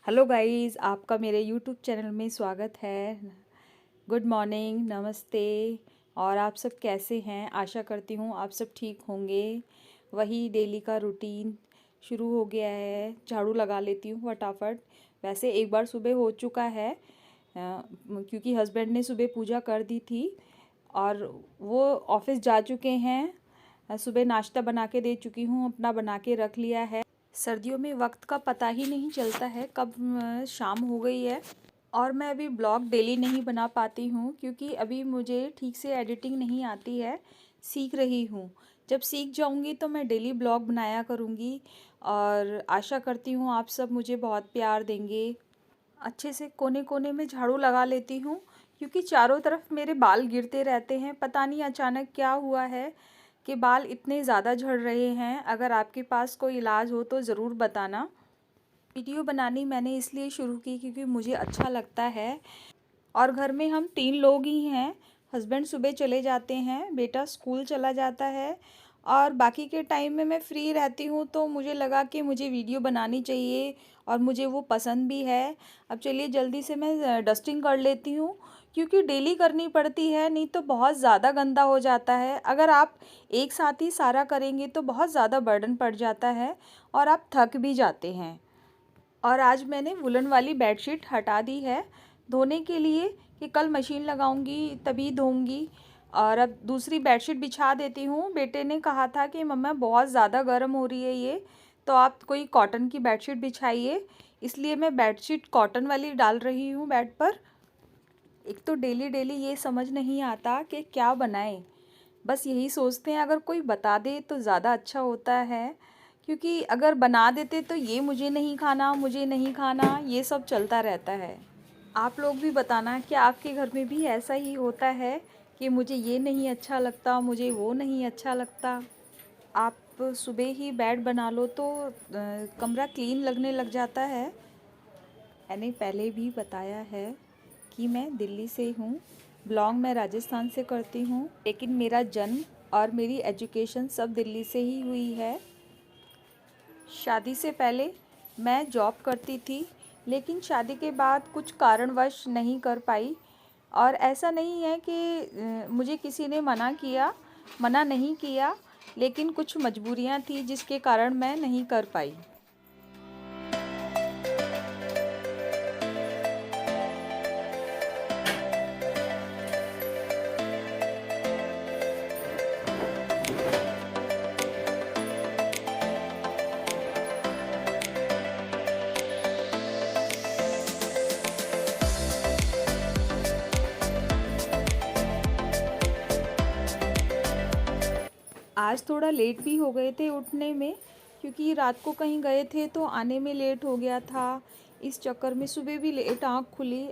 Hello guys, आपका मेरे YouTube channel में स्वागत है। गुड मॉर्निंग, नमस्ते। और आप सब कैसे हैं? आशा करती हूँ आप सब ठीक होंगे। वही डेली का रूटीन शुरू हो गया है। झाड़ू लगा लेती हूँ फटाफट। वैसे एक बार सुबह हो चुका है, क्योंकि हस्बैंड ने सुबह पूजा कर दी थी और वो ऑफिस जा चुके हैं। सुबह नाश्ता बना के दे चुकी हूँ, अपना बना के रख लिया है। सर्दियों में वक्त का पता ही नहीं चलता है कब शाम हो गई है। और मैं अभी ब्लॉग डेली नहीं बना पाती हूँ क्योंकि अभी मुझे ठीक से एडिटिंग नहीं आती है, सीख रही हूँ। जब सीख जाऊँगी तो मैं डेली ब्लॉग बनाया करूँगी और आशा करती हूँ आप सब मुझे बहुत प्यार देंगे। अच्छे से कोने कोने में झाड़ू लगा लेती हूँ क्योंकि चारों तरफ मेरे बाल गिरते रहते हैं। पता नहीं अचानक क्या हुआ है कि बाल इतने ज़्यादा झड़ रहे हैं। अगर आपके पास कोई इलाज हो तो ज़रूर बताना। वीडियो बनानी मैंने इसलिए शुरू की क्योंकि मुझे अच्छा लगता है और घर में हम 3 लोग ही हैं। हस्बैंड सुबह चले जाते हैं, बेटा स्कूल चला जाता है और बाकी के टाइम में मैं फ्री रहती हूँ, तो मुझे लगा कि मुझे वीडियो बनानी चाहिए और मुझे वो पसंद भी है। अब चलिए जल्दी से मैं डस्टिंग कर लेती हूँ क्योंकि डेली करनी पड़ती है, नहीं तो बहुत ज़्यादा गंदा हो जाता है। अगर आप एक साथ ही सारा करेंगे तो बहुत ज़्यादा बर्डन पड़ जाता है और आप थक भी जाते हैं। और आज मैंने वुलन वाली बेडशीट हटा दी है धोने के लिए कि कल मशीन लगाऊंगी तभी धोऊंगी। और अब दूसरी बेडशीट बिछा देती हूँ। बेटे ने कहा था कि मम्मा बहुत ज़्यादा गर्म हो रही है ये, तो आप कोई कॉटन की बेडशीट बिछाइए, इसलिए मैं बेडशीट कॉटन वाली डाल रही हूँ बेड पर। एक तो डेली डेली ये समझ नहीं आता कि क्या बनाएं। बस यही सोचते हैं अगर कोई बता दे तो ज़्यादा अच्छा होता है, क्योंकि अगर बना देते तो ये मुझे नहीं खाना, मुझे नहीं खाना, ये सब चलता रहता है। आप लोग भी बताना कि आपके घर में भी ऐसा ही होता है कि मुझे ये नहीं अच्छा लगता, मुझे वो नहीं अच्छा लगता। आप सुबह ही बेड बना लो तो कमरा क्लीन लगने लग जाता है। मैंने पहले भी बताया है कि मैं दिल्ली से हूँ, बिलोंग मैं राजस्थान से करती हूँ, लेकिन मेरा जन्म और मेरी एजुकेशन सब दिल्ली से ही हुई है। शादी से पहले मैं जॉब करती थी, लेकिन शादी के बाद कुछ कारणवश नहीं कर पाई। और ऐसा नहीं है कि मुझे किसी ने मना नहीं किया, लेकिन कुछ मजबूरियां थी जिसके कारण मैं नहीं कर पाई। आज थोड़ा लेट भी हो गए थे उठने में, क्योंकि रात को कहीं गए थे तो आने में लेट हो गया था। इस चक्कर में सुबह भी लेट आँख खुली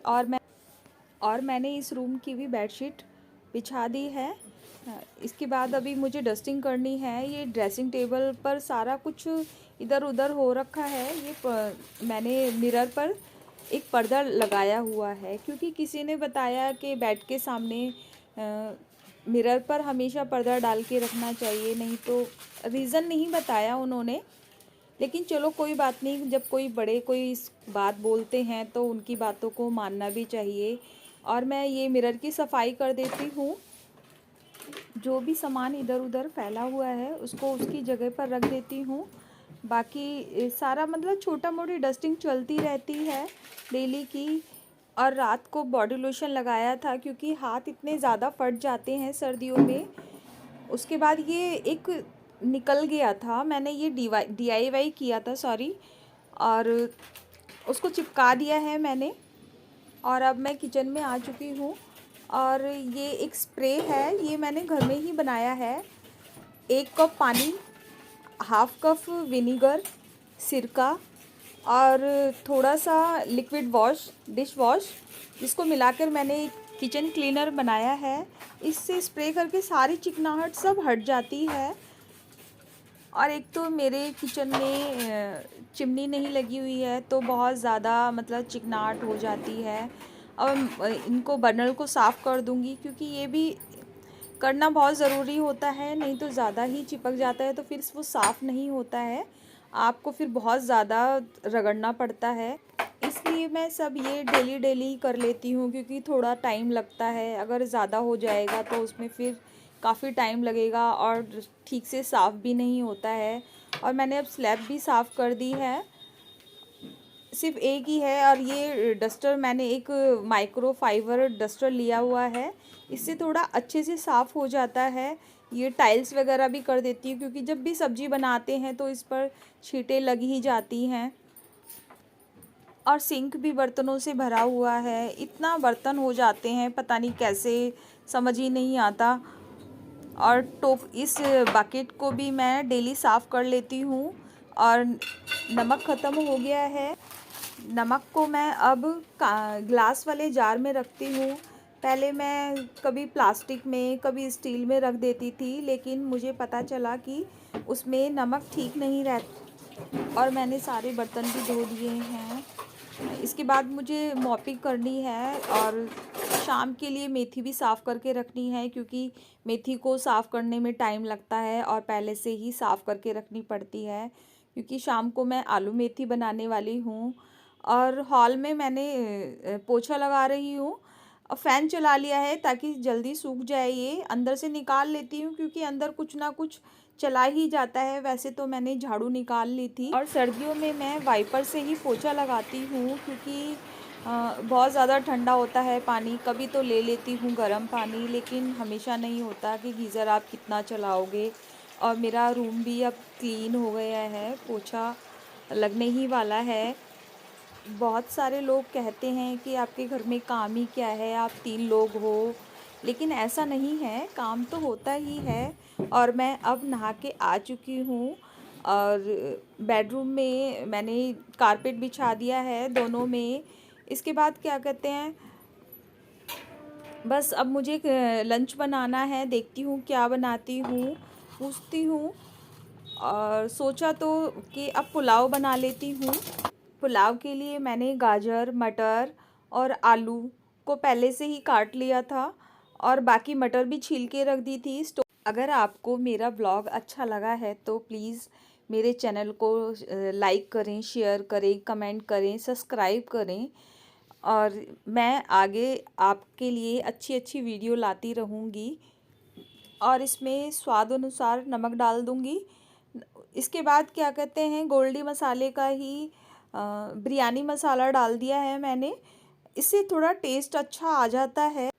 और मैंने इस रूम की भी बेडशीट बिछा दी है। इसके बाद अभी मुझे डस्टिंग करनी है। ये ड्रेसिंग टेबल पर सारा कुछ इधर उधर हो रखा है। मैंने मिरर पर एक पर्दा लगाया हुआ है क्योंकि किसी ने बताया कि बेड के सामने मिरर पर हमेशा पर्दा डाल के रखना चाहिए। नहीं तो रीज़न नहीं बताया उन्होंने, लेकिन चलो कोई बात नहीं। जब कोई बड़े कोई बात बोलते हैं तो उनकी बातों को मानना भी चाहिए। और मैं ये मिरर की सफाई कर देती हूँ। जो भी सामान इधर उधर फैला हुआ है उसको उसकी जगह पर रख देती हूँ। बाकी सारा मतलब छोटा मोटी डस्टिंग चलती रहती है डेली की। और रात को बॉडी लोशन लगाया था क्योंकि हाथ इतने ज़्यादा फट जाते हैं सर्दियों में। उसके बाद ये एक निकल गया था, मैंने ये DIY किया था, सॉरी, और उसको चिपका दिया है मैंने। और अब मैं किचन में आ चुकी हूँ और ये एक स्प्रे है, ये मैंने घर में ही बनाया है। 1 कप पानी, हाफ कप विनीगर, सिरका और थोड़ा सा लिक्विड वॉश, डिश वॉश, जिसको मिलाकर मैंने एक किचन क्लीनर बनाया है। इससे स्प्रे करके सारी चिकनाहट सब हट जाती है। और एक तो मेरे किचन में चिमनी नहीं लगी हुई है तो बहुत ज़्यादा मतलब चिकनाहट हो जाती है। अब इनको बर्नर को साफ़ कर दूंगी क्योंकि ये भी करना बहुत ज़रूरी होता है, नहीं तो ज़्यादा ही चिपक जाता है तो फिर वो साफ़ नहीं होता है, आपको फिर बहुत ज़्यादा रगड़ना पड़ता है। इसलिए मैं सब ये डेली डेली कर लेती हूँ, क्योंकि थोड़ा टाइम लगता है। अगर ज़्यादा हो जाएगा तो उसमें फिर काफ़ी टाइम लगेगा और ठीक से साफ़ भी नहीं होता है। और मैंने अब स्लैब भी साफ़ कर दी है, सिर्फ एक ही है। और ये डस्टर मैंने एक माइक्रो फाइबर डस्टर लिया हुआ है, इससे थोड़ा अच्छे से साफ़ हो जाता है। ये टाइल्स वगैरह भी कर देती है, क्योंकि जब भी सब्ज़ी बनाते हैं तो इस पर छींटें लग ही जाती हैं। और सिंक भी बर्तनों से भरा हुआ है, इतना बर्तन हो जाते हैं, पता नहीं कैसे, समझ ही नहीं आता। और इस बकेट को भी मैं डेली साफ़ कर लेती हूँ। और नमक ख़त्म हो गया है, नमक को मैं अब ग्लास वाले जार में रखती हूँ। पहले मैं कभी प्लास्टिक में कभी स्टील में रख देती थी, लेकिन मुझे पता चला कि उसमें नमक ठीक नहीं रहता। और मैंने सारे बर्तन भी धो दिए हैं। इसके बाद मुझे मॉपिंग करनी है और शाम के लिए मेथी भी साफ़ करके रखनी है, क्योंकि मेथी को साफ़ करने में टाइम लगता है और पहले से ही साफ़ करके रखनी पड़ती है, क्योंकि शाम को मैं आलू मेथी बनाने वाली हूँ। और हॉल में मैंने पोछा लगा रही हूँ और फ़ैन चला लिया है ताकि जल्दी सूख जाए। ये अंदर से निकाल लेती हूँ, क्योंकि अंदर कुछ ना कुछ चला ही जाता है। वैसे तो मैंने झाड़ू निकाल ली थी। और सर्दियों में मैं वाइपर से ही पोछा लगाती हूँ, क्योंकि बहुत ज़्यादा ठंडा होता है पानी। कभी तो ले लेती हूँ गर्म पानी, लेकिन हमेशा नहीं होता कि गीज़र आप कितना चलाओगे। और मेरा रूम भी अब क्लीन हो गया है, पोछा लगने ही वाला है। बहुत सारे लोग कहते हैं कि आपके घर में काम ही क्या है, आप 3 लोग हो, लेकिन ऐसा नहीं है, काम तो होता ही है। और मैं अब नहा के आ चुकी हूँ और बेडरूम में मैंने कारपेट बिछा दिया है दोनों में। इसके बाद क्या कहते हैं, बस अब मुझे लंच बनाना है, देखती हूँ क्या बनाती हूँ, पूछती हूँ। और सोचा तो कि अब पुलाव बना लेती हूँ। पुलाव के लिए मैंने गाजर, मटर और आलू को पहले से ही काट लिया था और बाकी मटर भी छील के रख दी थी। अगर आपको मेरा ब्लॉग अच्छा लगा है तो प्लीज़ मेरे चैनल को लाइक करें, शेयर करें, कमेंट करें, सब्सक्राइब करें। और मैं आगे आपके लिए अच्छी अच्छी वीडियो लाती रहूँगी। और इसमें स्वाद अनुसार नमक डाल दूँगी। इसके बाद क्या कहते हैं, गोल्डी मसाले का ही बिरयानी मसाला डाल दिया है मैंने, इससे थोड़ा टेस्ट अच्छा आ जाता है।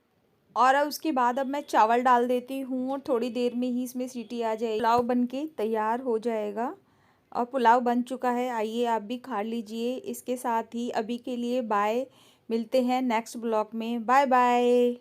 और अब उसके बाद अब मैं चावल डाल देती हूँ और थोड़ी देर में ही इसमें सीटी आ जाएगी, पुलाव बनके तैयार हो जाएगा। और पुलाव बन चुका है, आइए आप भी खा लीजिए। इसके साथ ही अभी के लिए बाय, मिलते हैं नेक्स्ट ब्लॉग में। Bye bye.